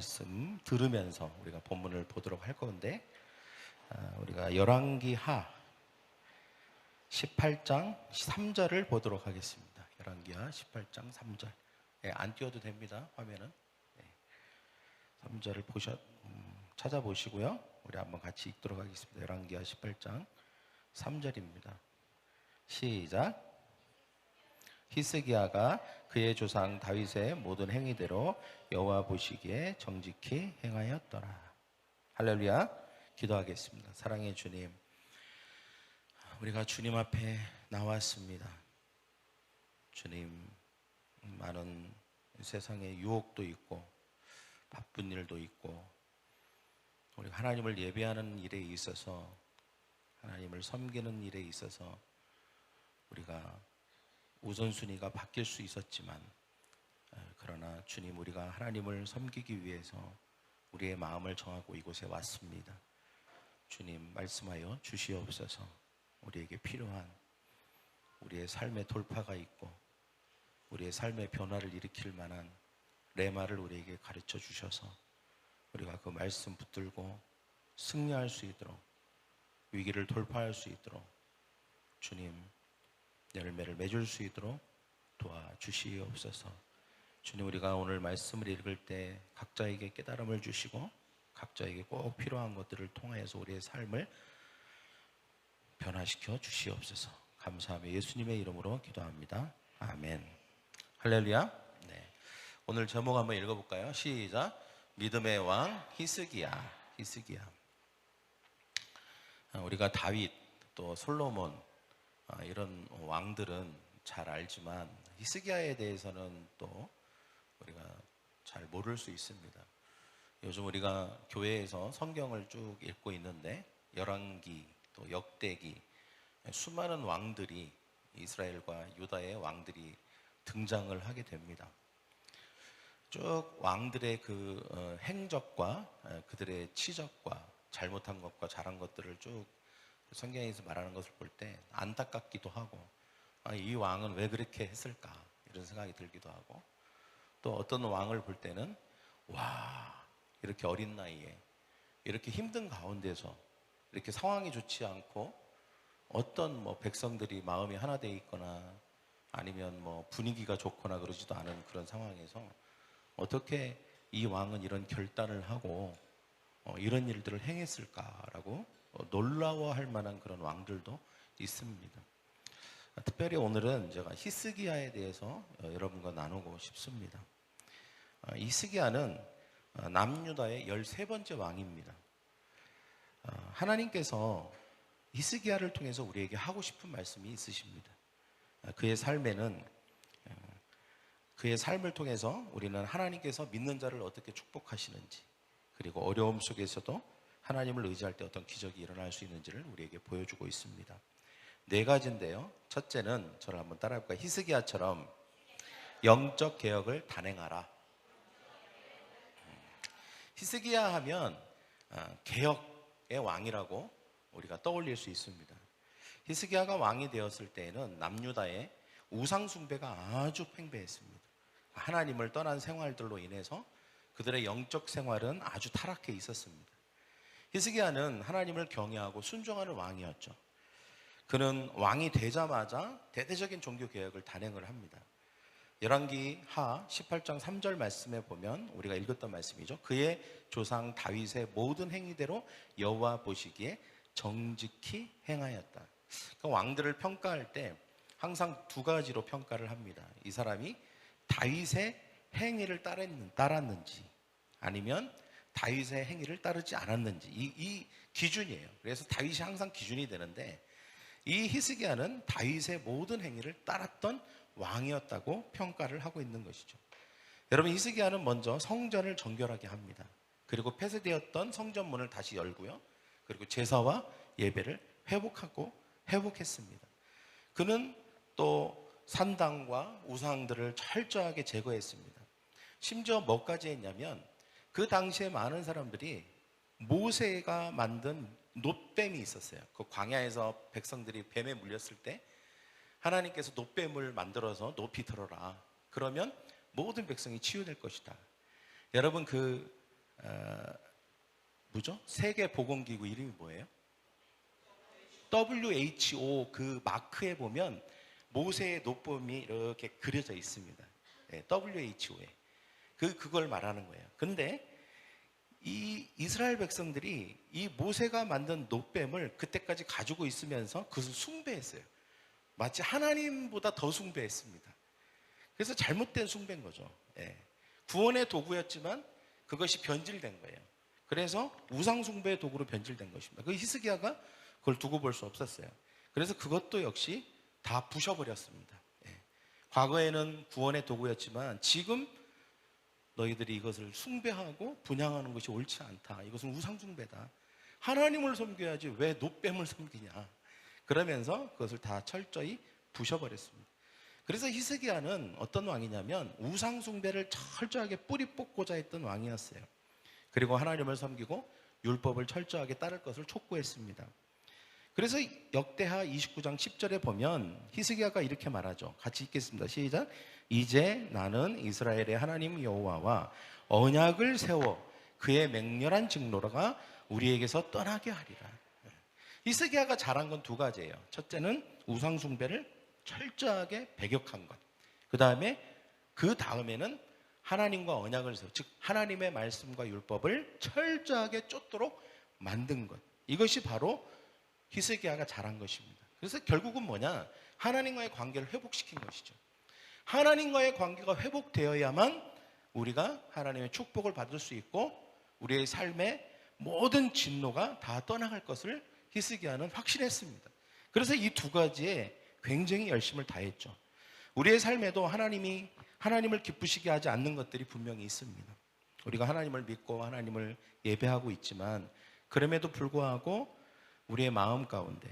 말씀 들으면서 우리가 본문을 보도록 할 건데, 우리가 열왕기하 18장 3절을 보도록 하겠습니다. 열왕기하 18장 3절. 안 띄워도 됩니다. 화면은. 3절을 찾아보시고요. 우리 한번 같이 읽도록 하겠습니다. 열왕기하 18장 3절입니다. 시작. 히스기야가 그의 조상 다윗의 모든 행위대로 여호와 보시기에 정직히 행하였더라. 할렐루야. 기도하겠습니다. 사랑의 주님, 우리가 주님 앞에 나왔습니다. 주님, 많은 세상에 유혹도 있고 바쁜 일도 있고 우리 하나님을 예배하는 일에 있어서, 하나님을 섬기는 일에 있어서 우리가 우선순위가 바뀔 수 있었지만, 그러나 주님, 우리가 하나님을 섬기기 위해서 우리의 마음을 정하고 이곳에 왔습니다. 주님, 말씀하여 주시옵소서. 우리에게 필요한 우리의 삶의 돌파가 있고 우리의 삶의 변화를 일으킬 만한 레마를 우리에게 가르쳐 주셔서 우리가 그 말씀 붙들고 승리할 수 있도록, 위기를 돌파할 수 있도록 주님 열매를 맺을 수 있도록 도와주시옵소서. 주님, 우리가 오늘 말씀을 읽을 때 각자에게 깨달음을 주시고 각자에게 꼭 필요한 것들을 통하여서 우리의 삶을 변화시켜 주시옵소서. 감사하며 예수님의 이름으로 기도합니다. 아멘. 할렐루야. 오늘 제목 한번 읽어볼까요? 시작. 믿음의 왕 히스기야. 히스기야. 우리가 다윗 또 솔로몬 이런 왕들은 잘 알지만 히스기야에 대해서는 또 우리가 잘 모를 수 있습니다. 요즘 우리가 교회에서 성경을 쭉 읽고 있는데 열왕기 또 역대기, 수많은 왕들이, 이스라엘과 유다의 왕들이 등장을 하게 됩니다. 쭉 왕들의 그 행적과 그들의 치적과 잘못한 것과 잘한 것들을 쭉 성경에서 말하는 것을 볼 때 안타깝기도 하고, 이 왕은 왜 그렇게 했을까 이런 생각이 들기도 하고, 또 어떤 왕을 볼 때는 와, 이렇게 어린 나이에 이렇게 힘든 가운데서 이렇게 상황이 좋지 않고 어떤 백성들이 마음이 하나 돼 있거나 아니면 분위기가 좋거나 그러지도 않은 그런 상황에서 어떻게 이 왕은 이런 결단을 하고 이런 일들을 행했을까라고 놀라워할 만한 그런 왕들도 있습니다. 특별히 오늘은 제가 히스기야에 대해서 여러분과 나누고 싶습니다. 히스기야는 남유다의 13번째 왕입니다. 하나님께서 히스기야를 통해서 우리에게 하고 싶은 말씀이 있으십니다. 그의 삶에는, 그의 삶을 통해서 우리는 하나님께서 믿는 자를 어떻게 축복하시는지, 그리고 어려움 속에서도 하나님을 의지할 때 어떤 기적이 일어날 수 있는지를 우리에게 보여주고 있습니다. 4가지인데요. 첫째는, 저를 한번 따라해볼까요? 히스기야처럼 영적 개혁을 단행하라. 히스기야 하면 개혁의 왕이라고 우리가 떠올릴 수 있습니다. 히스기야가 왕이 되었을 때에는 남유다의 우상 숭배가 아주 팽배했습니다. 하나님을 떠난 생활들로 인해서 그들의 영적 생활은 아주 타락해 있었습니다. 히스기야는 하나님을 경외하고 순종하는 왕이었죠. 그는 왕이 되자마자 대대적인 종교 개혁을 단행을 합니다. 열왕기하 18장 3절 말씀에 보면 우리가 읽었던 말씀이죠. 그의 조상 다윗의 모든 행위대로 여호와 보시기에 정직히 행하였다. 그러니까 왕들을 평가할 때 항상 2가지로 평가를 합니다. 이 사람이 다윗의 행위를 따랐는지 아니면 다윗의 행위를 따르지 않았는지, 이 기준이에요. 그래서 다윗이 항상 기준이 되는데, 이 히스기야는 다윗의 모든 행위를 따랐던 왕이었다고 평가를 하고 있는 것이죠. 여러분, 히스기야는 먼저 성전을 정결하게 합니다. 그리고 폐쇄되었던 성전문을 다시 열고요, 그리고 제사와 예배를 회복했습니다. 그는 또 산당과 우상들을 철저하게 제거했습니다. 심지어 뭐까지 했냐면, 그 당시에 많은 사람들이 모세가 만든 놋뱀이 있었어요. 그 광야에서 백성들이 뱀에 물렸을 때 하나님께서 놋뱀을 만들어서 높이 들어라. 그러면 모든 백성이 치유될 것이다. 여러분, 그 뭐죠? 세계 보건기구 이름이 뭐예요? WHO. 그 마크에 보면 모세의 노범이 이렇게 그려져 있습니다. 네, WHO에 그걸 말하는 거예요. 근데 이 이스라엘 백성들이 이 모세가 만든 노뱀을 그때까지 가지고 있으면서 그것을 숭배했어요. 마치 하나님보다 더 숭배했습니다. 그래서 잘못된 숭배인 거죠. 예. 구원의 도구였지만 그것이 변질된 거예요. 그래서 우상 숭배의 도구로 변질된 것입니다. 그 히스기야가 그걸 두고 볼 수 없었어요. 그래서 그것도 역시 다 부셔버렸습니다. 예. 과거에는 구원의 도구였지만 지금 너희들이 이것을 숭배하고 분향하는 것이 옳지 않다. 이것은 우상 숭배다. 하나님을 섬겨야지 왜 노뱀을 섬기냐. 그러면서 그것을 다 철저히 부셔버렸습니다. 그래서 히스기야는 어떤 왕이냐면 우상 숭배를 철저하게 뿌리 뽑고자 했던 왕이었어요. 그리고 하나님을 섬기고 율법을 철저하게 따를 것을 촉구했습니다. 그래서 역대하 29장 10절에 보면 히스기야가 이렇게 말하죠. 같이 읽겠습니다. 시작. 이제 나는 이스라엘의 하나님 여호와와 언약을 세워 그의 맹렬한 직로가 우리에게서 떠나게 하리라. 히스기야가 잘한 건 두 가지예요. 첫째는 우상 숭배를 철저하게 배격한 것. 그 다음에는 하나님과 언약을 세워, 즉 하나님의 말씀과 율법을 철저하게 쫓도록 만든 것. 이것이 바로 히스기야가 잘한 것입니다. 그래서 결국은 뭐냐? 하나님과의 관계를 회복시킨 것이죠. 하나님과의 관계가 회복되어야만 우리가 하나님의 축복을 받을 수 있고 우리의 삶의 모든 진노가 다 떠나갈 것을 히스기야는 확신했습니다. 그래서 이 두 가지에 굉장히 열심을 다했죠. 우리의 삶에도 하나님을 기쁘시게 하지 않는 것들이 분명히 있습니다. 우리가 하나님을 믿고 하나님을 예배하고 있지만 그럼에도 불구하고 우리의 마음 가운데,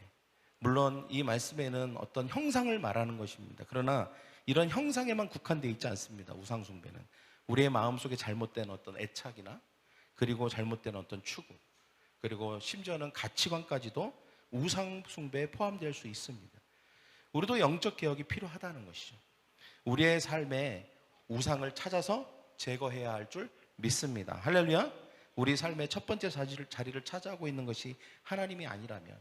물론 이 말씀에는 어떤 형상을 말하는 것입니다. 그러나 이런 형상에만 국한되어 있지 않습니다. 우상 숭배는 우리의 마음속에 잘못된 어떤 애착이나 그리고 잘못된 어떤 추구, 그리고 심지어는 가치관까지도 우상 숭배에 포함될 수 있습니다. 우리도 영적 개혁이 필요하다는 것이죠. 우리의 삶에 우상을 찾아서 제거해야 할 줄 믿습니다. 할렐루야. 우리 삶의 첫 번째 자리를 차지하고 있는 것이 하나님이 아니라면,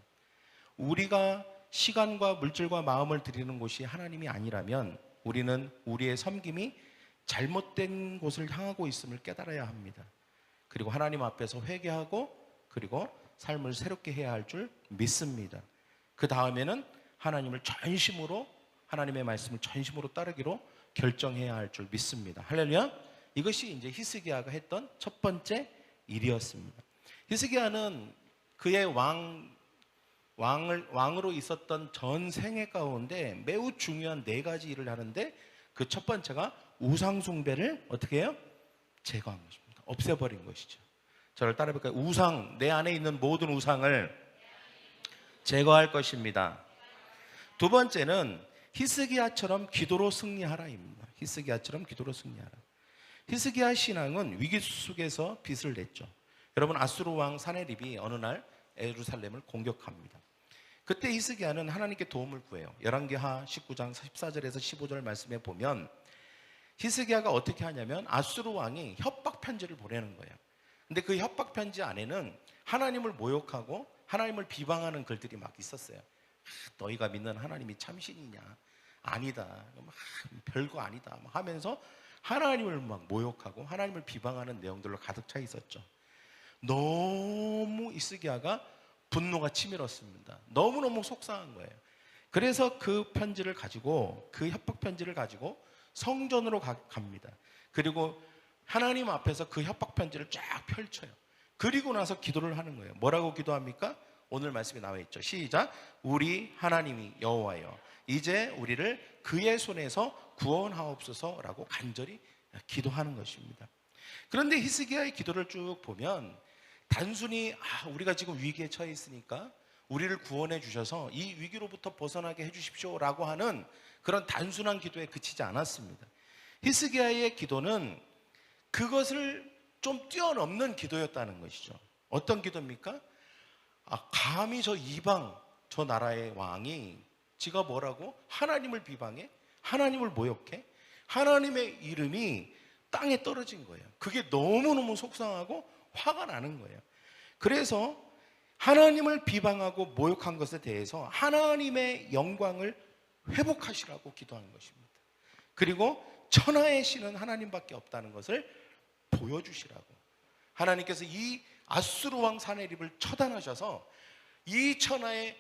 우리가 시간과 물질과 마음을 드리는 곳이 하나님이 아니라면 우리는 우리의 섬김이 잘못된 곳을 향하고 있음을 깨달아야 합니다. 그리고 하나님 앞에서 회개하고 그리고 삶을 새롭게 해야 할 줄 믿습니다. 그 다음에는 하나님을 전심으로, 하나님의 말씀을 전심으로 따르기로 결정해야 할 줄 믿습니다. 할렐루야. 이것이 이제 히스기야가 했던 첫 번째 일이었습니다. 히스기야는 그의 왕으로 있었던 전 생애 가운데 매우 중요한 네 가지 일을 하는데 그 첫 번째가 우상 숭배를 어떻게 해요? 제거한 것입니다. 없애버린 것이죠. 저를 따라해볼까요? 우상, 내 안에 있는 모든 우상을 제거할 것입니다. 두 번째는 히스기야처럼 기도로 승리하라입니다. 히스기야처럼 기도로 승리하라. 히스기야 신앙은 위기 속에서 빛을 냈죠. 여러분, 아수르 왕 사네립이 어느 날 예루살렘을 공격합니다. 그때 히스기야는 하나님께 도움을 구해요. 열왕기하 19장 14절에서 15절 말씀에 보면 히스기야가 어떻게 하냐면 아수르 왕이 협박 편지를 보내는 거예요. 근데 그 협박 편지 안에는 하나님을 모욕하고 하나님을 비방하는 글들이 막 있었어요. 너희가 믿는 하나님이 참신이냐? 아니다. 별거 아니다. 하면서 하나님을 막 모욕하고 하나님을 비방하는 내용들로 가득 차 있었죠. 너무 히스기야가 분노가 치밀었습니다. 너무너무 속상한 거예요. 그래서 그 편지를 가지고, 그 협박 편지를 가지고 성전으로 갑니다. 그리고 하나님 앞에서 그 협박 편지를 쫙 펼쳐요. 그리고 나서 기도를 하는 거예요. 뭐라고 기도합니까? 오늘 말씀에 나와 있죠. 시작. 우리 하나님이 여호와여, 이제 우리를 그의 손에서 구원하옵소서라고 간절히 기도하는 것입니다. 그런데 히스기야의 기도를 쭉 보면 단순히 우리가 지금 위기에 처해 있으니까 우리를 구원해 주셔서 이 위기로부터 벗어나게 해 주십시오라고 하는 그런 단순한 기도에 그치지 않았습니다. 히스기야의 기도는 그것을 좀 뛰어넘는 기도였다는 것이죠. 어떤 기도입니까? 감히 저 이방, 저 나라의 왕이 지가 뭐라고? 하나님을 비방해? 하나님을 모욕해? 하나님의 이름이 땅에 떨어진 거예요. 그게 너무너무 속상하고 화가 나는 거예요. 그래서 하나님을 비방하고 모욕한 것에 대해서 하나님의 영광을 회복하시라고 기도한 것입니다. 그리고 천하의 신은 하나님밖에 없다는 것을 보여주시라고. 하나님께서 이 아수르 왕 사네립을 처단하셔서 이 천하의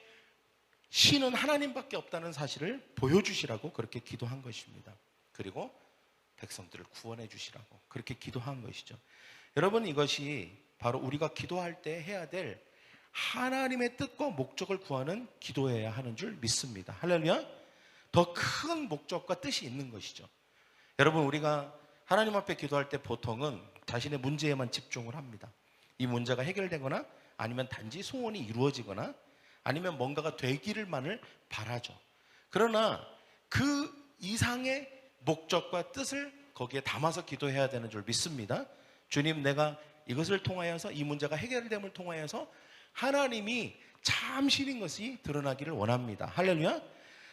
신은 하나님밖에 없다는 사실을 보여주시라고 그렇게 기도한 것입니다. 그리고 백성들을 구원해 주시라고 그렇게 기도한 것이죠. 여러분, 이것이 바로 우리가 기도할 때 해야 될 하나님의 뜻과 목적을 구하는 기도해야 하는 줄 믿습니다. 할렐루야. 더 큰 목적과 뜻이 있는 것이죠. 여러분, 우리가 하나님 앞에 기도할 때 보통은 자신의 문제에만 집중을 합니다. 이 문제가 해결되거나 아니면 단지 소원이 이루어지거나 아니면 뭔가가 되기를만을 바라죠. 그러나 그 이상의 목적과 뜻을 거기에 담아서 기도해야 되는 줄 믿습니다. 주님, 내가 이것을 통하여서 이 문제가 해결됨을 통하여서 하나님이 참신인 것이 드러나기를 원합니다. 할렐루야.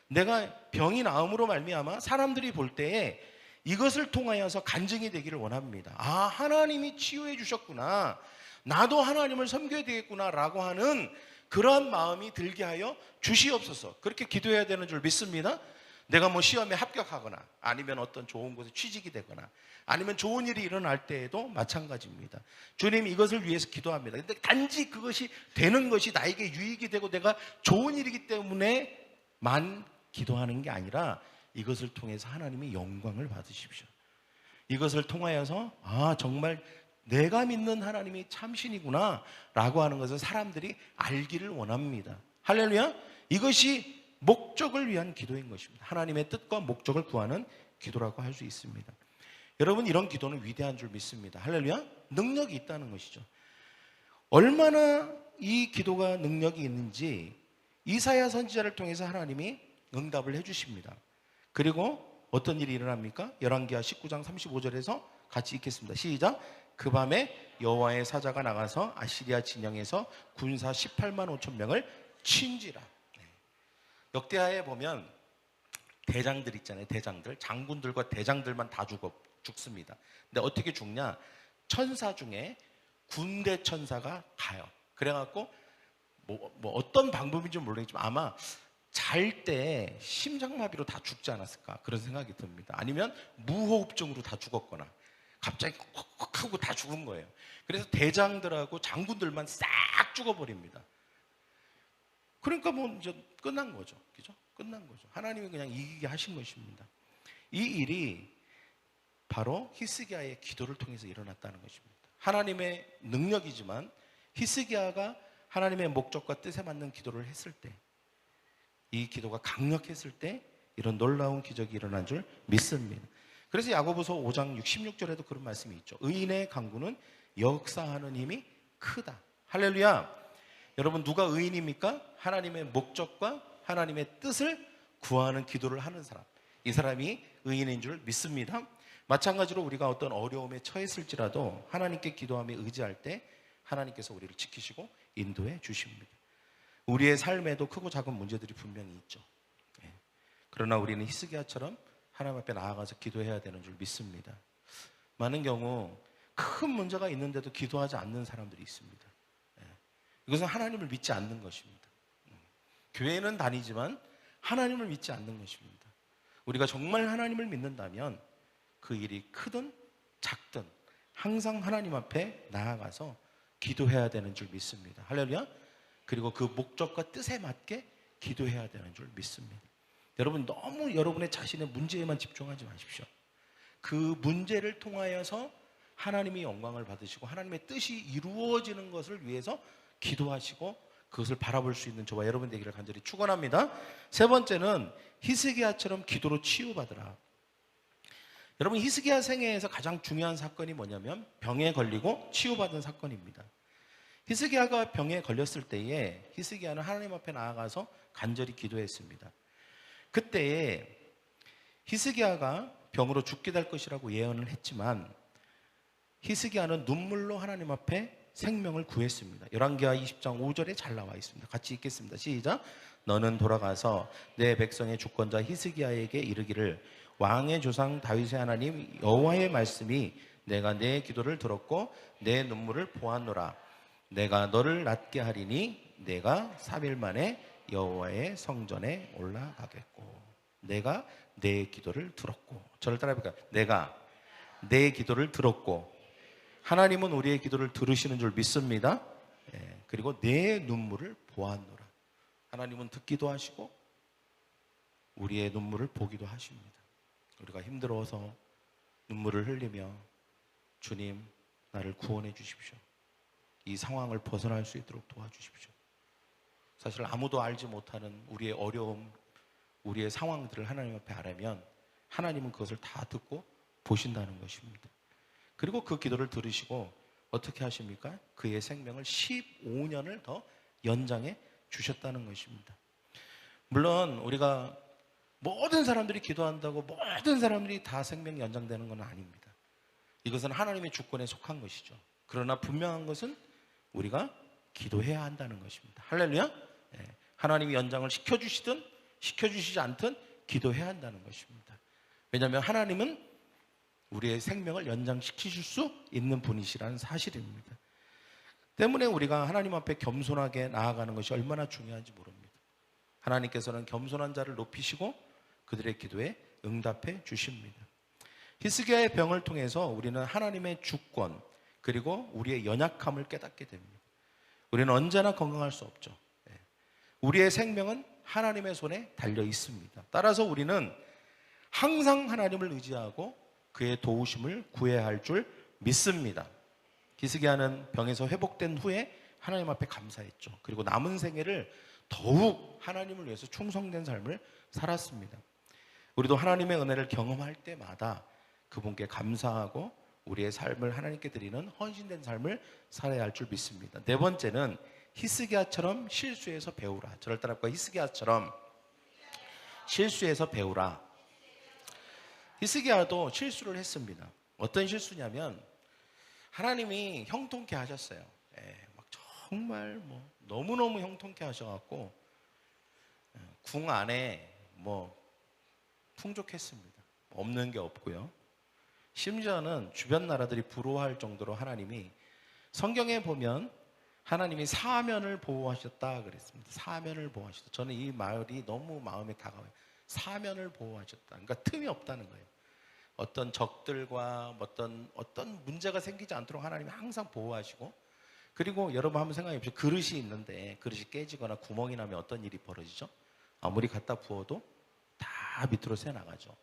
내가 병이 나음으로 말미암아 사람들이 볼 때에 이것을 통하여서 간증이 되기를 원합니다. 아, 하나님이 치유해 주셨구나, 나도 하나님을 섬겨야 되겠구나 라고 하는 그러한 마음이 들게 하여 주시옵소서. 그렇게 기도해야 되는 줄 믿습니다. 내가 뭐 시험에 합격하거나 아니면 어떤 좋은 곳에 취직이 되거나 아니면 좋은 일이 일어날 때에도 마찬가지입니다. 주님, 이것을 위해서 기도합니다. 근데 단지 그것이 되는 것이 나에게 유익이 되고 내가 좋은 일이기 때문에만 기도하는 게 아니라 이것을 통해서 하나님이 영광을 받으십시오. 이것을 통하여서 아, 정말 내가 믿는 하나님이 참신이구나 라고 하는 것을 사람들이 알기를 원합니다. 할렐루야. 이것이 목적을 위한 기도인 것입니다. 하나님의 뜻과 목적을 구하는 기도라고 할 수 있습니다. 여러분, 이런 기도는 위대한 줄 믿습니다. 할렐루야. 능력이 있다는 것이죠. 얼마나 이 기도가 능력이 있는지 이사야 선지자를 통해서 하나님이 응답을 해주십니다. 그리고 어떤 일이 일어납니까? 열왕기하 19장 35절에서 같이 읽겠습니다. 시작. 그 밤에 여호와의 사자가 나가서 아시리아 진영에서 군사 18만 5천 명을 친지라. 역대하에 보면 대장들 있잖아요. 대장들, 장군들과 대장들만 다 죽습니다. 근데 어떻게 죽냐? 천사 중에 군대 천사가 가요. 그래갖고 뭐 어떤 방법인지 모르겠지만 아마 잘 때 심장마비로 다 죽지 않았을까 그런 생각이 듭니다. 아니면 무호흡증으로 다 죽었거나 갑자기 콕콕 하고 다 죽은 거예요. 그래서 대장들하고 장군들만 싹 죽어버립니다. 그러니까 뭐 이제 끝난 거죠. 그죠? 끝난 거죠. 하나님이 그냥 이기게 하신 것입니다. 이 일이 바로 히스기야의 기도를 통해서 일어났다는 것입니다. 하나님의 능력이지만 히스기야가 하나님의 목적과 뜻에 맞는 기도를 했을 때, 이 기도가 강력했을 때 이런 놀라운 기적이 일어난 줄 믿습니다. 그래서 야고보서 5장 66절에도 그런 말씀이 있죠. 의인의 강구는 역사하는 힘이 크다. 할렐루야. 여러분, 누가 의인입니까? 하나님의 목적과 하나님의 뜻을 구하는 기도를 하는 사람, 이 사람이 의인인 줄 믿습니다. 마찬가지로 우리가 어떤 어려움에 처했을지라도 하나님께 기도하며 의지할 때 하나님께서 우리를 지키시고 인도해 주십니다. 우리의 삶에도 크고 작은 문제들이 분명히 있죠. 그러나 우리는 히스기야처럼 하나님 앞에 나아가서 기도해야 되는 줄 믿습니다. 많은 경우 큰 문제가 있는데도 기도하지 않는 사람들이 있습니다. 이것은 하나님을 믿지 않는 것입니다. 교회는 다니지만 하나님을 믿지 않는 것입니다. 우리가 정말 하나님을 믿는다면 그 일이 크든 작든 항상 하나님 앞에 나아가서 기도해야 되는 줄 믿습니다. 할렐루야. 그리고 그 목적과 뜻에 맞게 기도해야 되는 줄 믿습니다. 여러분, 너무 여러분의 자신의 문제에만 집중하지 마십시오. 그 문제를 통하여서 하나님이 영광을 받으시고 하나님의 뜻이 이루어지는 것을 위해서 기도하시고 그것을 바라볼 수 있는 저와 여러분 되기를 간절히 축원합니다. 세 번째는 히스기야처럼 기도로 치유받으라. 여러분, 히스기야 생애에서 가장 중요한 사건이 뭐냐면 병에 걸리고 치유받은 사건입니다. 히스기야가 병에 걸렸을 때에 히스기야는 하나님 앞에 나아가서 간절히 기도했습니다. 그때에 히스기야가 병으로 죽게 될 것이라고 예언을 했지만 히스기야는 눈물로 하나님 앞에 생명을 구했습니다. 열왕기하 20장 5절에 잘 나와 있습니다. 같이 읽겠습니다. 시작. 너는 돌아가서 내 백성의 주권자 히스기야에게 이르기를 왕의 조상 다윗의 하나님 여호와의 말씀이 내가 내 기도를 들었고 내 눈물을 보았노라. 내가 너를 낫게 하리니 내가 3일 만에 여호와의 성전에 올라가겠고. 내가 내 기도를 들었고. 저를 따라해볼까요? 내가 내 기도를 들었고. 하나님은 우리의 기도를 들으시는 줄 믿습니다. 그리고 내 눈물을 보았노라. 하나님은 듣기도 하시고 우리의 눈물을 보기도 하십니다. 우리가 힘들어서 눈물을 흘리며 주님 나를 구원해 주십시오. 이 상황을 벗어날 수 있도록 도와주십시오. 사실 아무도 알지 못하는 우리의 어려움, 우리의 상황들을 하나님 앞에 아뢰면 하나님은 그것을 다 듣고 보신다는 것입니다. 그리고 그 기도를 들으시고 어떻게 하십니까? 그의 생명을 15년을 더 연장해 주셨다는 것입니다. 물론 우리가 모든 사람들이 기도한다고 모든 사람들이 다 생명이 연장되는 건 아닙니다. 이것은 하나님의 주권에 속한 것이죠. 그러나 분명한 것은 우리가 기도해야 한다는 것입니다. 할렐루야. 하나님이 연장을 시켜주시든 시켜주시지 않든 기도해야 한다는 것입니다. 왜냐하면 하나님은 우리의 생명을 연장시키실 수 있는 분이시라는 사실입니다. 때문에 우리가 하나님 앞에 겸손하게 나아가는 것이 얼마나 중요한지 모릅니다. 하나님께서는 겸손한 자를 높이시고 그들의 기도에 응답해 주십니다. 히스기야의 병을 통해서 우리는 하나님의 주권 그리고 우리의 연약함을 깨닫게 됩니다. 우리는 언제나 건강할 수 없죠. 우리의 생명은 하나님의 손에 달려 있습니다. 따라서 우리는 항상 하나님을 의지하고 그의 도우심을 구해야 할 줄 믿습니다. 히스기야는 병에서 회복된 후에 하나님 앞에 감사했죠. 그리고 남은 생애를 더욱 하나님을 위해서 충성된 삶을 살았습니다. 우리도 하나님의 은혜를 경험할 때마다 그분께 감사하고 우리의 삶을 하나님께 드리는 헌신된 삶을 살아야 할 줄 믿습니다. 네 번째는 히스기야처럼 실수해서 배우라. 저를 따라할까요? 히스기야처럼 실수해서 배우라. 히스기야도 실수를 했습니다. 어떤 실수냐면 하나님이 형통케 하셨어요. 막 정말 너무너무 형통케 하셔갖고 궁 안에 풍족했습니다. 없는 게 없고요. 심지어는 주변 나라들이 부러워할 정도로 하나님이 성경에 보면 하나님이 사면을 보호하셨다 그랬습니다. 사면을 보호하셨다. 저는 이 말이 너무 마음에 다가와요. 사면을 보호하셨다. 그러니까 틈이 없다는 거예요. 어떤 적들과 어떤 문제가 생기지 않도록 하나님이 항상 보호하시고, 그리고 여러분 한번 생각해 보세요. 그릇이 있는데 그릇이 깨지거나 구멍이 나면 어떤 일이 벌어지죠? 아무리 갖다 부어도 다 밑으로 새 나가죠.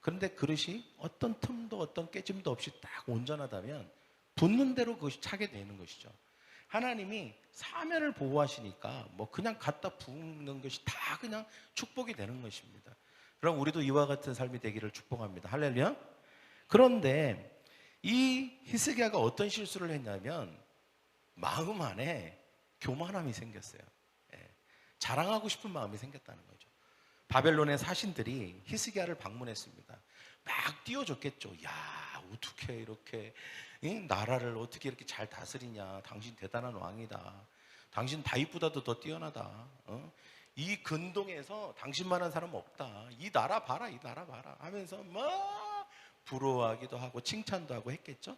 그런데 그릇이 어떤 틈도 어떤 깨짐도 없이 딱 온전하다면 붓는 대로 그것이 차게 되는 것이죠. 하나님이 사면을 보호하시니까 그냥 갖다 부는 것이 다 그냥 축복이 되는 것입니다. 그럼 우리도 이와 같은 삶이 되기를 축복합니다. 할렐루야. 그런데 이 히스기야가 어떤 실수를 했냐면 마음 안에 교만함이 생겼어요. 자랑하고 싶은 마음이 생겼다는 거죠. 바벨론의 사신들이 히스기야를 방문했습니다. 막 띄워줬겠죠. 야, 어떻게 이렇게 나라를 어떻게 이렇게 잘 다스리냐. 당신 대단한 왕이다. 당신 다윗보다도 더 뛰어나다. 이 근동에서 당신만한 사람 없다. 이 나라 봐라, 이 나라 봐라 하면서 막 부러워하기도 하고 칭찬도 하고 했겠죠.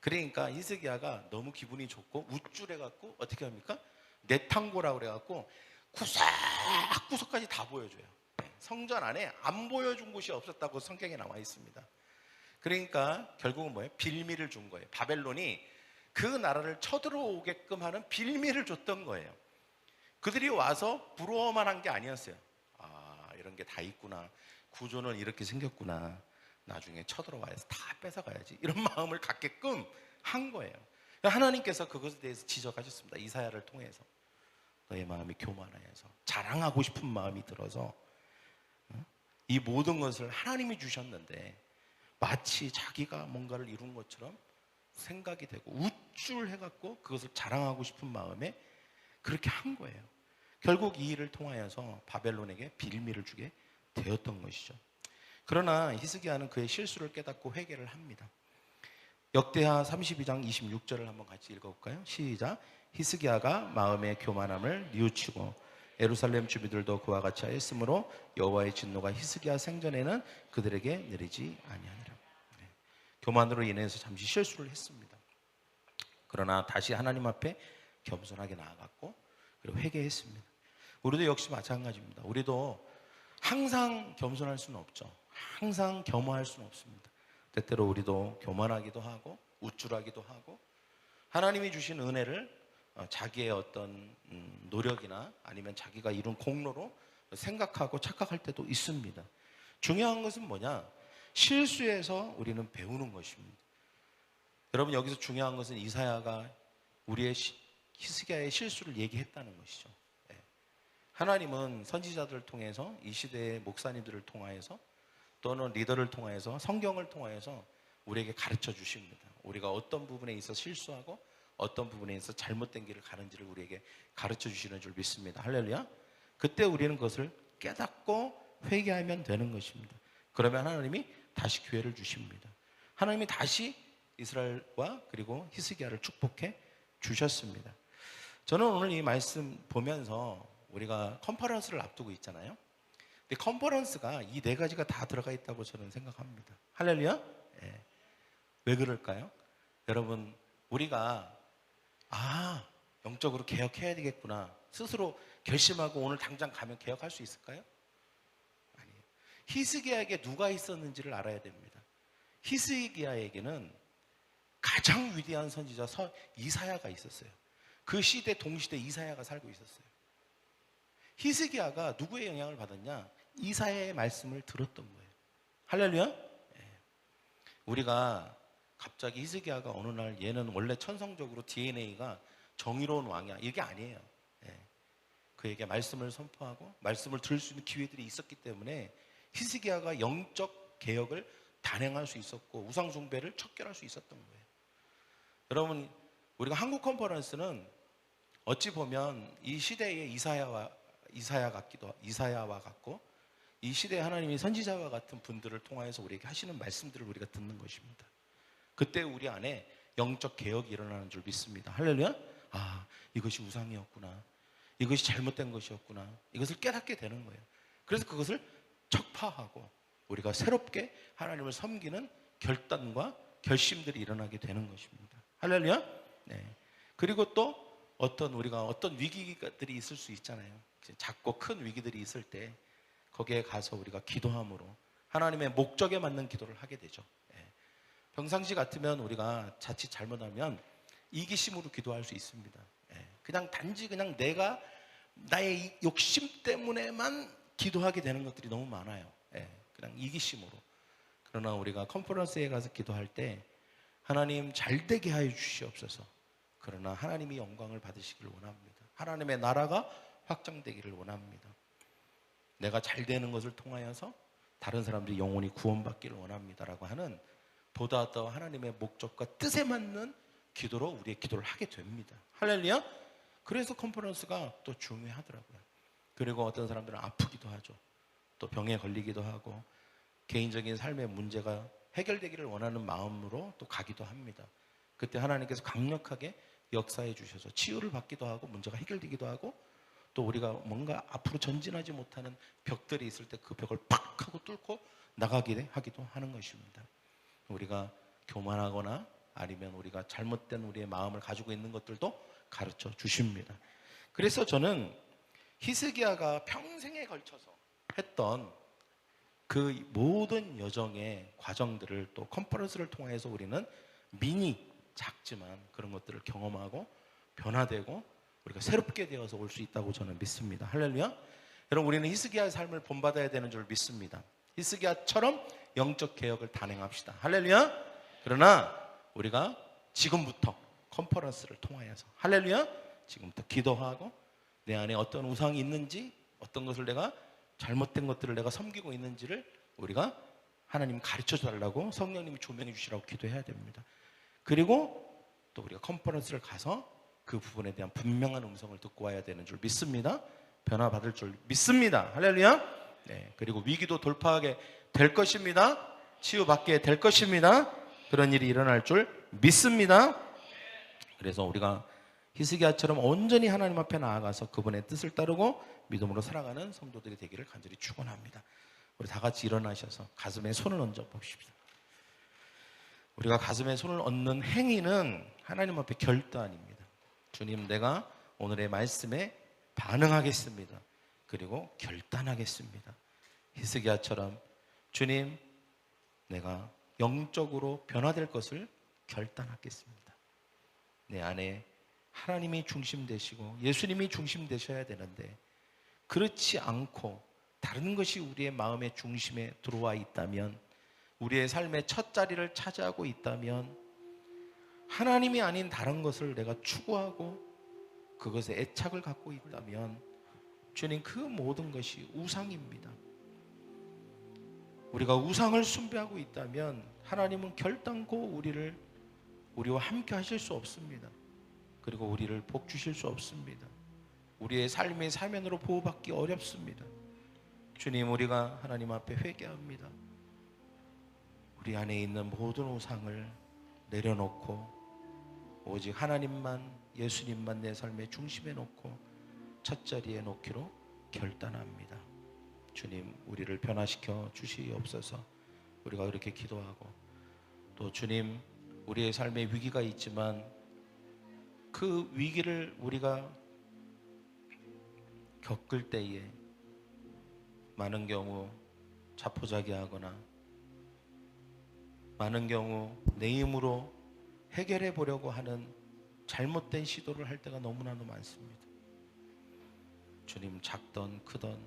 그러니까 히스기야가 너무 기분이 좋고 우쭐해갖고 어떻게 합니까? 내탕고라고 그래갖고 구석구석까지 다 보여줘요. 성전 안에 안 보여준 곳이 없었다고 성경에 나와 있습니다. 그러니까 결국은 뭐예요? 빌미를 준 거예요. 바벨론이 그 나라를 쳐들어오게끔 하는 빌미를 줬던 거예요. 그들이 와서 부러워만 한 게 아니었어요. 아, 이런 게 다 있구나. 구조는 이렇게 생겼구나. 나중에 쳐들어와서 다 뺏어가야지. 이런 마음을 갖게끔 한 거예요. 하나님께서 그것에 대해서 지적하셨습니다. 이사야를 통해서. 너의 마음이 교만하여서 자랑하고 싶은 마음이 들어서 이 모든 것을 하나님이 주셨는데 마치 자기가 뭔가를 이룬 것처럼 생각이 되고 우쭐해갖고 그것을 자랑하고 싶은 마음에 그렇게 한 거예요. 결국 이 일을 통하여서 바벨론에게 빌미를 주게 되었던 것이죠. 그러나 히스기야는 그의 실수를 깨닫고 회개를 합니다. 역대하 32장 26절을 한번 같이 읽어볼까요? 시작. 히스기야가 마음의 교만함을 뉘우치고 예루살렘 주민들도 그와 같이 하였으므로 여호와의 진노가 히스기야 생전에는 그들에게 내리지 아니하니라. 교만으로 인해서 잠시 실수를 했습니다. 그러나 다시 하나님 앞에 겸손하게 나아갔고 그리고 회개했습니다. 우리도 역시 마찬가지입니다. 우리도 항상 겸손할 수는 없죠. 항상 겸허할 수는 없습니다. 때때로 우리도 교만하기도 하고 우쭐하기도 하고 하나님이 주신 은혜를 자기의 어떤 노력이나 아니면 자기가 이룬 공로로 생각하고 착각할 때도 있습니다. 중요한 것은 뭐냐? 실수에서 우리는 배우는 것입니다. 여러분, 여기서 중요한 것은 이사야가 우리의 히스기야의 실수를 얘기했다는 것이죠. 하나님은 선지자들을 통해서, 이 시대의 목사님들을 통하여서, 또는 리더를 통하여서, 성경을 통하여서 우리에게 가르쳐 주십니다. 우리가 어떤 부분에 있어 실수하고 어떤 부분에 있어 잘못된 길을 가는지를 우리에게 가르쳐 주시는 줄 믿습니다. 할렐루야. 그때 우리는 그것을 깨닫고 회개하면 되는 것입니다. 그러면 하나님이 다시 기회를 주십니다. 하나님이 다시 이스라엘과 그리고 히스기야를 축복해 주셨습니다. 저는 오늘 이 말씀 보면서 우리가 컨퍼런스를 앞두고 있잖아요. 근데 컨퍼런스가 이 네 가지가 다 들어가 있다고 저는 생각합니다. 할렐루야. 왜 그럴까요? 여러분, 우리가 영적으로 개혁해야 되겠구나 스스로 결심하고 오늘 당장 가면 개혁할 수 있을까요? 아니에요. 히스기야에게 누가 있었는지를 알아야 됩니다. 히스기야에게는 가장 위대한 선지자 이사야가 있었어요. 그 시대 동시대 이사야가 살고 있었어요. 히스기야가 누구의 영향을 받았냐? 이사야의 말씀을 들었던 거예요. 할렐루야. 우리가 갑자기 히스기야가 어느 날 얘는 원래 천성적으로 DNA가 정의로운 왕이야, 이게 아니에요. 그에게 말씀을 선포하고 말씀을 들을 수 있는 기회들이 있었기 때문에 히스기야가 영적 개혁을 단행할 수 있었고 우상 숭배를 척결할 수 있었던 거예요. 여러분, 우리가 한국 컨퍼런스는 어찌 보면 이 시대의 이사야와 같고 이 시대의 하나님이 선지자와 같은 분들을 통하여서 우리에게 하시는 말씀들을 우리가 듣는 것입니다. 그때 우리 안에 영적 개혁이 일어나는 줄 믿습니다. 할렐루야. 이것이 우상이었구나, 이것이 잘못된 것이었구나, 이것을 깨닫게 되는 거예요. 그래서 그것을 척파하고 우리가 새롭게 하나님을 섬기는 결단과 결심들이 일어나게 되는 것입니다. 할렐루야. 그리고 또 우리가 어떤 위기들이 있을 수 있잖아요. 작고 큰 위기들이 있을 때 거기에 가서 우리가 기도함으로 하나님의 목적에 맞는 기도를 하게 되죠. 평상시 같으면 우리가 자칫 잘못하면 이기심으로 기도할 수 있습니다. 단지 내가 나의 욕심 때문에만 기도하게 되는 것들이 너무 많아요. 그냥 이기심으로. 그러나 우리가 컨퍼런스에 가서 기도할 때 하나님 잘되게 하여 주시옵소서. 그러나 하나님이 영광을 받으시기를 원합니다. 하나님의 나라가 확장되기를 원합니다. 내가 잘되는 것을 통하여서 다른 사람들이 영혼이 구원받기를 원합니다라고 하는 보다 더 하나님의 목적과 뜻에 맞는 기도로 우리의 기도를 하게 됩니다. 할렐루야. 그래서 컨퍼런스가 또 중요하더라고요. 그리고 어떤 사람들은 아프기도 하죠. 또 병에 걸리기도 하고 개인적인 삶의 문제가 해결되기를 원하는 마음으로 또 가기도 합니다. 그때 하나님께서 강력하게 역사해 주셔서 치유를 받기도 하고 문제가 해결되기도 하고 또 우리가 뭔가 앞으로 전진하지 못하는 벽들이 있을 때 그 벽을 팍 하고 뚫고 나가게 하기도 하는 것입니다. 우리가 교만하거나 아니면 우리가 잘못된 우리의 마음을 가지고 있는 것들도 가르쳐 주십니다. 그래서 저는 히스기야가 평생에 걸쳐서 했던 그 모든 여정의 과정들을 또 컨퍼런스를 통해서 우리는 작지만 그런 것들을 경험하고 변화되고 우리가 새롭게 되어서 올 수 있다고 저는 믿습니다. 할렐루야. 여러분, 우리는 히스기야의 삶을 본받아야 되는 줄 믿습니다. 히스기야처럼 영적 개혁을 단행합시다. 할렐루야. 그러나 우리가 지금부터 컨퍼런스를 통하여서 할렐루야, 지금부터 기도하고 내 안에 어떤 우상이 있는지, 어떤 것을 내가 잘못된 것들을 내가 섬기고 있는지를 우리가 하나님 가르쳐 달라고 성령님이 조명해 주시라고 기도해야 됩니다. 그리고 또 우리가 컨퍼런스를 가서 그 부분에 대한 분명한 음성을 듣고 와야 되는 줄 믿습니다. 변화받을 줄 믿습니다. 할렐루야. 그리고 위기도 돌파하게 될 것입니다. 치유받게 될 것입니다. 그런 일이 일어날 줄 믿습니다. 그래서 우리가 히스기야처럼 온전히 하나님 앞에 나아가서 그분의 뜻을 따르고 믿음으로 살아가는 성도들이 되기를 간절히 축원합니다. 우리 다 같이 일어나셔서 가슴에 손을 얹어 봅시다. 우리가 가슴에 손을 얹는 행위는 하나님 앞에 결단입니다. 주님, 내가 오늘의 말씀에 반응하겠습니다. 그리고 결단하겠습니다. 히스기야처럼 주님, 내가 영적으로 변화될 것을 결단하겠습니다. 내 안에 하나님이 중심 되시고 예수님이 중심 되셔야 되는데 그렇지 않고 다른 것이 우리의 마음의 중심에 들어와 있다면, 우리의 삶의 첫 자리를 차지하고 있다면, 하나님이 아닌 다른 것을 내가 추구하고 그것에 애착을 갖고 있다면 주님, 그 모든 것이 우상입니다. 우리가 우상을 숭배하고 있다면 하나님은 결단코 우리와 함께 하실 수 없습니다. 그리고 우리를 복 주실 수 없습니다. 우리의 삶의 사면으로 보호받기 어렵습니다. 주님, 우리가 하나님 앞에 회개합니다. 우리 안에 있는 모든 우상을 내려놓고 오직 하나님만, 예수님만 내 삶의 중심에 놓고 첫 자리에 놓기로 결단합니다. 주님, 우리를 변화시켜 주시옵소서. 우리가 그렇게 기도하고, 또 주님, 우리의 삶에 위기가 있지만 그 위기를 우리가 겪을 때에 많은 경우 자포자기하거나 많은 경우 내 힘으로 해결해 보려고 하는 잘못된 시도를 할 때가 너무나도 많습니다. 주님, 작던 크던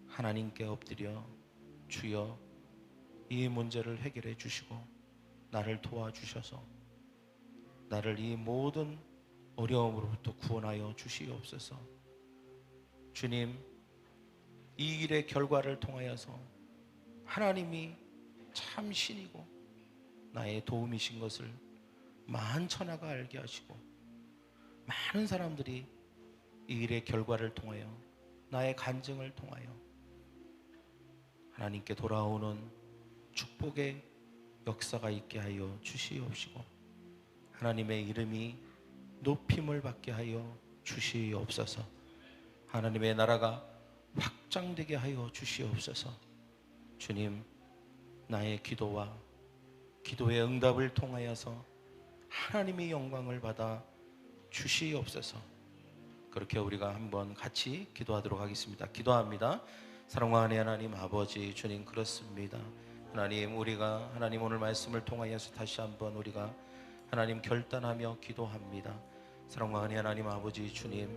하나님께 엎드려 주여 이 문제를 해결해 주시고 나를 도와주셔서 나를 이 모든 어려움으로부터 구원하여 주시옵소서. 주님, 이 일의 결과를 통하여서 하나님이 참 신이고 나의 도움이신 것을 만천하가 알게 하시고, 많은 사람들이 이 일의 결과를 통하여, 나의 간증을 통하여 하나님께 돌아오는 축복의 역사가 있게 하여 주시옵시고, 하나님의 이름이 높임을 받게 하여 주시옵소서. 하나님의 나라가 확장되게 하여 주시옵소서. 주님, 나의 기도와 기도의 응답을 통하여서 하나님의 영광을 받아 주시옵소서. 그렇게 우리가 한번 같이 기도하도록 하겠습니다. 기도합니다. 사랑하는 하나님 아버지, 주님, 그렇습니다. 하나님, 우리가 하나님 오늘 말씀을 통하여서 다시 한번 우리가 하나님 결단하며 기도합니다. 사랑하는 하나님 아버지, 주님,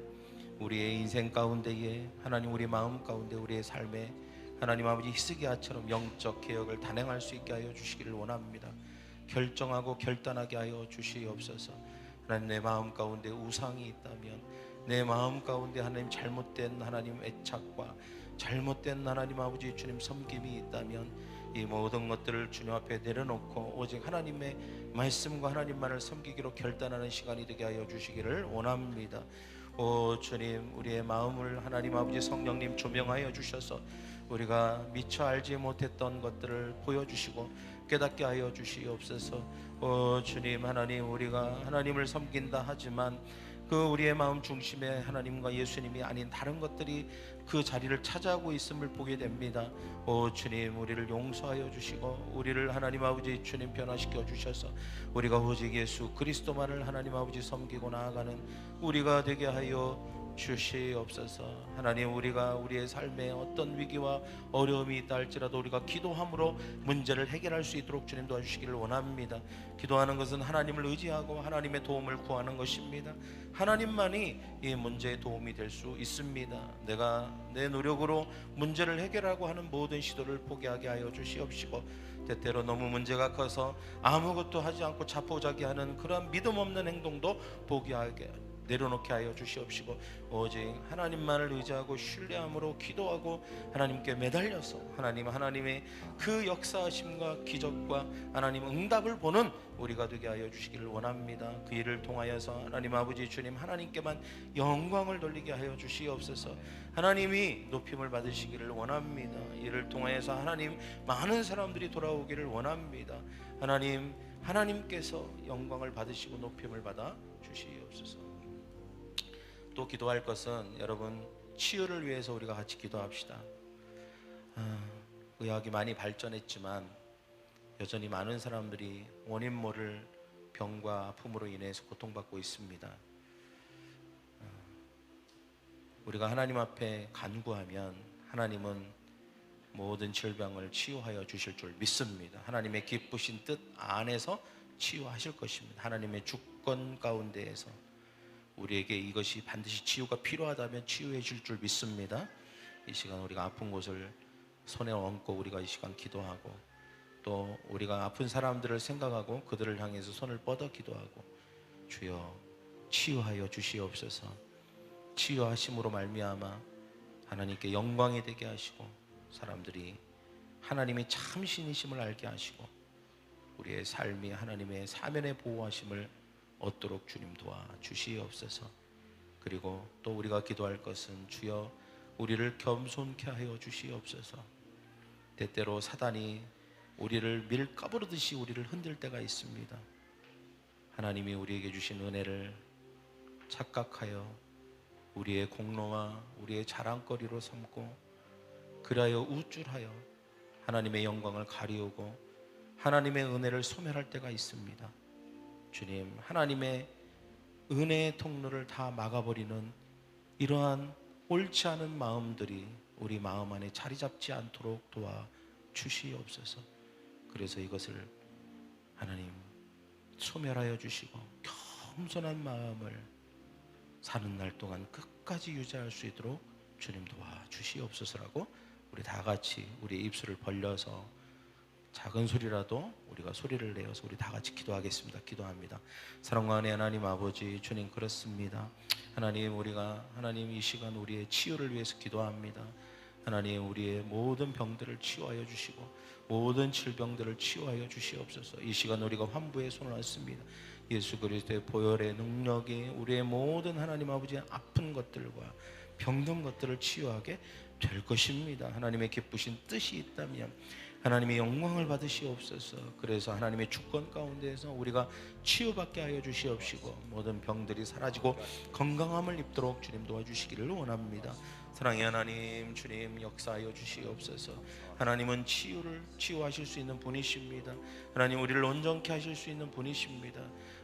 우리의 인생 가운데에 하나님, 우리 마음 가운데, 우리의 삶에 하나님 아버지 히스기야처럼 영적 개혁을 단행할 수 있게 하여 주시기를 원합니다. 결정하고 결단하게 하여 주시옵소서. 하나님, 내 마음 가운데 우상이 있다면, 내 마음 가운데 하나님 잘못된 하나님 애착과 잘못된 하나님 아버지 주님 섬김이 있다면 이 모든 것들을 주님 앞에 내려놓고 오직 하나님의 말씀과 하나님만을 섬기기로 결단하는 시간이 되게 하여 주시기를 원합니다. 오 주님, 우리의 마음을 하나님 아버지 성령님 조명하여 주셔서 우리가 미처 알지 못했던 것들을 보여주시고 깨닫게 하여 주시옵소서. 오 주님, 하나님, 우리가 하나님을 섬긴다 하지만 그 우리의 마음 중심에 하나님과 예수님이 아닌 다른 것들이 그 자리를 차지하고 있음을 보게 됩니다. 오 주님, 우리를 용서하여 주시고 우리를 하나님 아버지 주님 변화시켜 주셔서 우리가 오직 예수 그리스도만을 하나님 아버지 섬기고 나아가는 우리가 되게 하여 주시옵소서. 하나님, 우리가 우리의 삶에 어떤 위기와 어려움이 있다 할지라도 우리가 기도함으로 문제를 해결할 수 있도록 주님 도와주시기를 원합니다. 기도하는 것은 하나님을 의지하고 하나님의 도움을 구하는 것입니다. 하나님만이 이 문제에 도움이 될 수 있습니다. 내가 내 노력으로 문제를 해결하고 하는 모든 시도를 포기하게 하여 주시옵시고, 때때로 너무 문제가 커서 아무것도 하지 않고 자포자기하는 그런 믿음 없는 행동도 포기하게 내려놓게 하여 주시옵시고, 오직 하나님만을 의지하고 신뢰함으로 기도하고 하나님께 매달려서 하나님의 그 역사하심과 기적과 하나님 응답을 보는 우리가 되게 하여 주시기를 원합니다. 그 일을 통하여서 하나님 아버지 주님 하나님께만 영광을 돌리게 하여 주시옵소서. 하나님이 높임을 받으시기를 원합니다. 이를 통하여서 하나님 많은 사람들이 돌아오기를 원합니다. 하나님께서 영광을 받으시고 높임을 받아 주시옵소서. 또 기도할 것은 여러분 치유를 위해서 우리가 같이 기도합시다. 의학이 많이 발전했지만 여전히 많은 사람들이 원인 모를 병과 아픔으로 인해서 고통받고 있습니다. 우리가 하나님 앞에 간구하면 하나님은 모든 질병을 치유하여 주실 줄 믿습니다. 하나님의 기쁘신 뜻 안에서 치유하실 것입니다. 하나님의 주권 가운데에서 우리에게 이것이 반드시 치유가 필요하다면 치유해 줄 줄 믿습니다. 이 시간 우리가 아픈 곳을 손에 얹고 우리가 이 시간 기도하고, 또 우리가 아픈 사람들을 생각하고 그들을 향해서 손을 뻗어 기도하고, 주여 치유하여 주시옵소서. 치유하심으로 말미암아 하나님께 영광이 되게 하시고 사람들이 하나님이 참 신이심을 알게 하시고 우리의 삶이 하나님의 사면의 보호하심을 얻도록 주님 도와주시옵소서. 그리고 또 우리가 기도할 것은 주여 우리를 겸손케 하여 주시옵소서. 때때로 사단이 우리를 밀가부르듯이 우리를 흔들 때가 있습니다. 하나님이 우리에게 주신 은혜를 착각하여 우리의 공로와 우리의 자랑거리로 삼고 그리하여 우쭐하여 하나님의 영광을 가리우고 하나님의 은혜를 소멸할 때가 있습니다. 주님, 하나님의 은혜의 통로를 다 막아버리는 이러한 옳지 않은 마음들이 우리 마음 안에 자리 잡지 않도록 도와주시옵소서. 그래서 이것을 하나님 소멸하여 주시고 겸손한 마음을 사는 날 동안 끝까지 유지할 수 있도록 주님 도와주시옵소서라고 우리 다 같이 우리 입술을 벌려서 작은 소리라도 우리가 소리를 내어서 우리 다 같이 기도하겠습니다. 기도합니다. 사랑과 은혜 하나님 아버지, 주님 그렇습니다. 하나님, 우리가 하나님 이 시간 우리의 치유를 위해서 기도합니다. 하나님, 우리의 모든 병들을 치유하여 주시고 모든 질병들을 치유하여 주시옵소서. 이 시간 우리가 환부의 손을 얹습니다. 예수 그리스도의 보혈의 능력이 우리의 모든 하나님 아버지의 아픈 것들과 병든 것들을 치유하게 될 것입니다. 하나님의 기쁘신 뜻이 있다면 하나님의 영광을 받으시옵소서. 그래서 하나님의 주권 가운데에서 우리가 치유받게 하여 주시옵시고 모든 병들이 사라지고 건강함을 입도록 주님 도와주시기를 원합니다. 사랑의 하나님, 주님 역사하여 주시옵소서. 하나님은 치유하실 수 있는 분이십니다. 하나님, 우리를 온전케 하실 수 있는 분이십니다.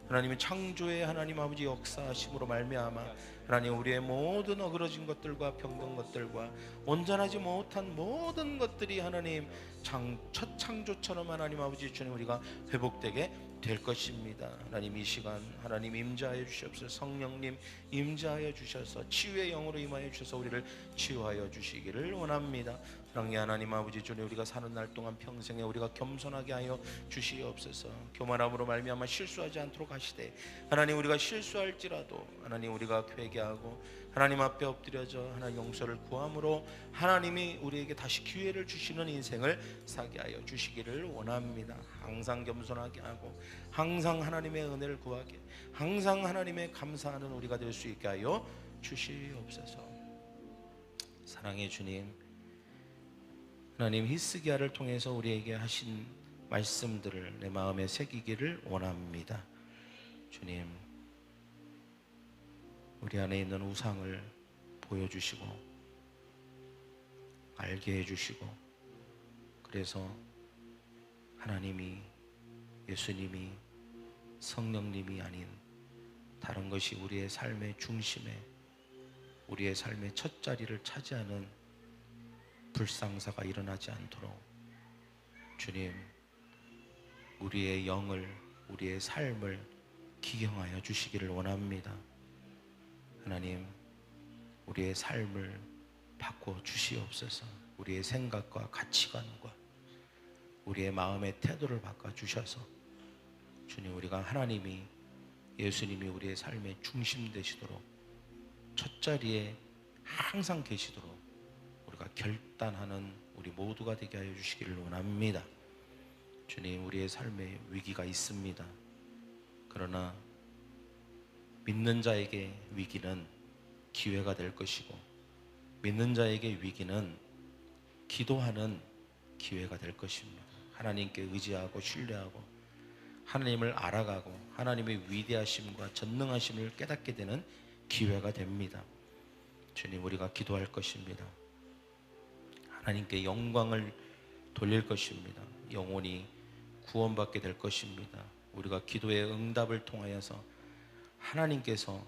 하나님은 창조의 하나님 아버지 역사하심으로 말미암아 하나님 우리의 모든 어그러진 것들과 병든 것들과 온전하지 못한 모든 것들이 하나님 첫 창조처럼 하나님 아버지 주님 우리가 회복되게 될 것입니다. 하나님 이 시간 하나님 임재하여 주시옵소서. 성령님 임재하여 주셔서 치유의 영으로 임하여 주셔서 우리를 치유하여 주시기를 원합니다. 사랑의 하나님 아버지 주님, 우리가 사는 날 동안 평생에 우리가 겸손하게 하여 주시옵소서. 교만함으로 말미암아 실수하지 않도록 하시되 하나님 우리가 실수할지라도 하나님 우리가 회개하고 하나님 앞에 엎드려져 하나님 용서를 구함으로 하나님이 우리에게 다시 기회를 주시는 인생을 살게 하여 주시기를 원합니다. 항상 겸손하게 하고 항상 하나님의 은혜를 구하게 항상 하나님의 감사하는 우리가 될 수 있게 하여 주시옵소서. 사랑의 주님, 하나님 히스기야를 통해서 우리에게 하신 말씀들을 내 마음에 새기기를 원합니다. 주님, 우리 안에 있는 우상을 보여주시고 알게 해주시고, 그래서 하나님이, 예수님이, 성령님이 아닌 다른 것이 우리의 삶의 중심에, 우리의 삶의 첫 자리를 차지하는 불상사가 일어나지 않도록 주님, 우리의 영을, 우리의 삶을 기경하여 주시기를 원합니다. 하나님, 우리의 삶을 바꿔 주시옵소서. 우리의 생각과 가치관과 우리의 마음의 태도를 바꿔 주셔서 주님, 우리가 하나님이, 예수님이 우리의 삶의 중심 되시도록 첫 자리에 항상 계시도록 우리가 결단하는 우리 모두가 되게 하여 주시기를 원합니다. 주님, 우리의 삶에 위기가 있습니다. 그러나 믿는 자에게 위기는 기회가 될 것이고 믿는 자에게 위기는 기도하는 기회가 될 것입니다. 하나님께 의지하고 신뢰하고 하나님을 알아가고 하나님의 위대하심과 전능하심을 깨닫게 되는 기회가 됩니다. 주님, 우리가 기도할 것입니다. 하나님께 영광을 돌릴 것입니다. 영혼이 구원받게 될 것입니다. 우리가 기도의 응답을 통하여서 하나님께서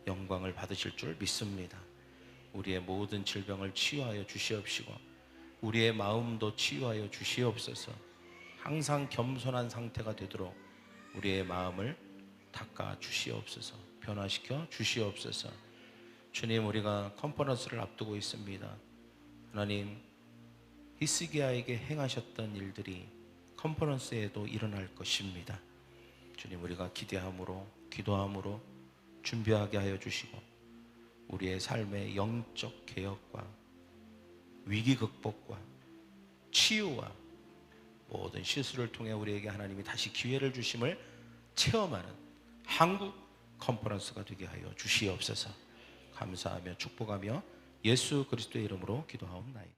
영광을 받으실 줄 믿습니다. 우리의 모든 질병을 치유하여 주시옵시고 우리의 마음도 치유하여 주시옵소서. 항상 겸손한 상태가 되도록 우리의 마음을 닦아 주시옵소서. 변화시켜 주시옵소서. 주님, 우리가 컨퍼런스를 앞두고 있습니다. 하나님, 히스기야에게 행하셨던 일들이 컨퍼런스에도 일어날 것입니다. 주님, 우리가 기대함으로 기도함으로 준비하게 하여 주시고 우리의 삶의 영적 개혁과 위기 극복과 치유와 모든 실수를 통해 우리에게 하나님이 다시 기회를 주심을 체험하는 한국 컨퍼런스가 되게 하여 주시옵소서. 감사하며 축복하며 예수 그리스도의 이름으로 기도하옵나이다.